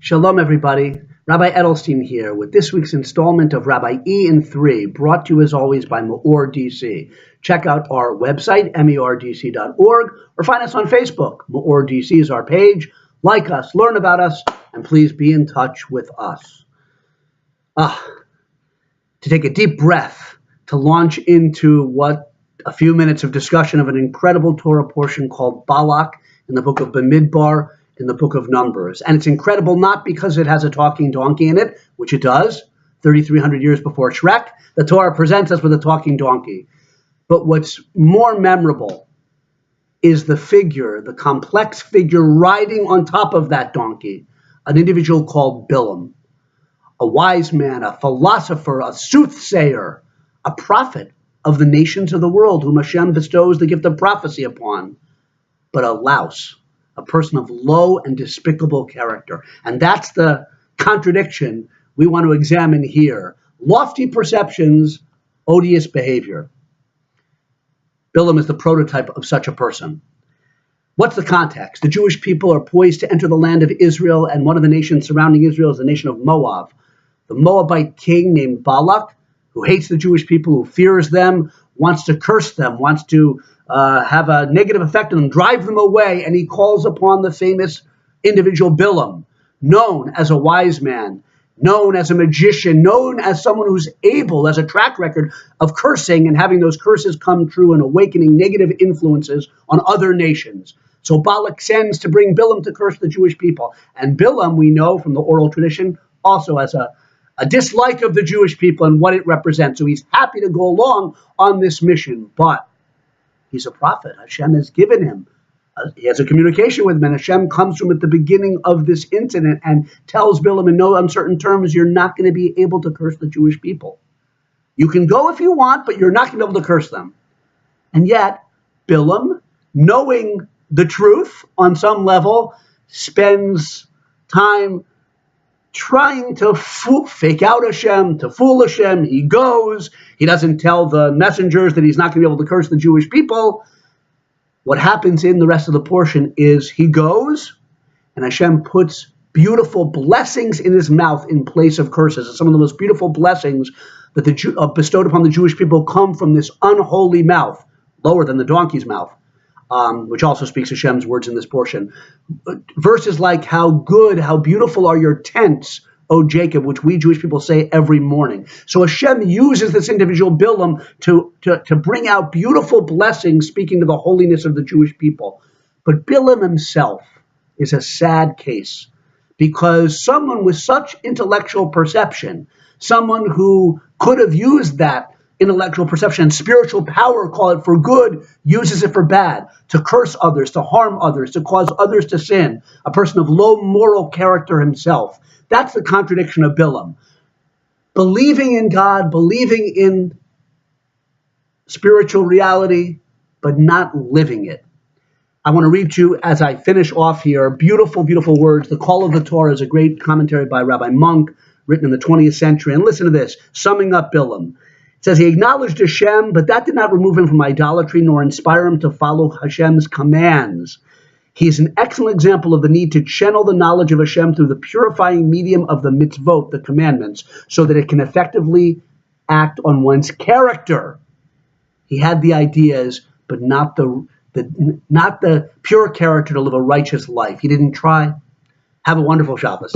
Shalom, everybody. Rabbi Edelstein here with this week's installment of Rabbi E in 3, brought to you as always by MEOR DC. Check out our website, meordc.org, or find us on Facebook. MEOR DC is our page. Like us, learn about us, and please be in touch with us. To take a deep breath, to launch into what a few minutes of discussion of an incredible Torah portion called Balak in the book of Bamidbar, in the book of Numbers. And it's incredible not because it has a talking donkey in it, which it does, 3,300 years before Shrek. The Torah presents us with a talking donkey. But what's more memorable is the figure, the complex figure riding on top of that donkey, an individual called Bilam, a wise man, a philosopher, a soothsayer, a prophet of the nations of the world whom Hashem bestows the gift of prophecy upon, but a louse, a person of low and despicable character. And that's the contradiction we want to examine here. Lofty perceptions, odious behavior. Bilam is the prototype of such a person. What's the context? The Jewish people are poised to enter the land of Israel, and one of the nations surrounding Israel is the nation of Moab. The Moabite king named Balak, who hates the Jewish people, who fears them, wants to curse them, wants to have a negative effect on them, drive them away, and he calls upon the famous individual Bilam, known as a wise man, known as a magician, known as someone who's able, as a track record of cursing and having those curses come true and awakening negative influences on other nations. So Balak sends to bring Bilam to curse the Jewish people. And Bilam, we know from the oral tradition, also has a dislike of the Jewish people and what it represents. So he's happy to go along on this mission, but he's a prophet. Hashem has given him. He has a communication with him, and Hashem comes to him at the beginning of this incident and tells Bilam in no uncertain terms, you're not going to be able to curse the Jewish people. You can go if you want, but you're not going to be able to curse them. And yet, Bilam, knowing the truth on some level, spends time trying to fake out Hashem, to fool Hashem. He goes. He doesn't tell the messengers that he's not going to be able to curse the Jewish people. What happens in the rest of the portion is he goes, and Hashem puts beautiful blessings in his mouth in place of curses. And some of the most beautiful blessings that bestowed upon the Jewish people come from this unholy mouth, lower than the donkey's mouth, which also speaks Hashem's words in this portion. Verses like, how good, how beautiful are your tents, O Jacob, which we Jewish people say every morning. So Hashem uses this individual Bilam to bring out beautiful blessings, speaking to the holiness of the Jewish people. But Bilam himself is a sad case, because someone with such intellectual perception, someone who could have used that intellectual perception and spiritual power, call it for good, uses it for bad, to curse others, to harm others, to cause others to sin, a person of low moral character himself. That's the contradiction of Bilam. Believing in God, believing in spiritual reality, but not living it. I want to read to you, as I finish off here, beautiful, beautiful words. The Call of the Torah is a great commentary by Rabbi Monk, written in the 20th century. And listen to this, summing up Bilam. It says, he acknowledged Hashem, but that did not remove him from idolatry nor inspire him to follow Hashem's commands. He is an excellent example of the need to channel the knowledge of Hashem through the purifying medium of the mitzvot, the commandments, so that it can effectively act on one's character. He had the ideas, but not the pure character to live a righteous life. He didn't try. Have a wonderful Shabbos.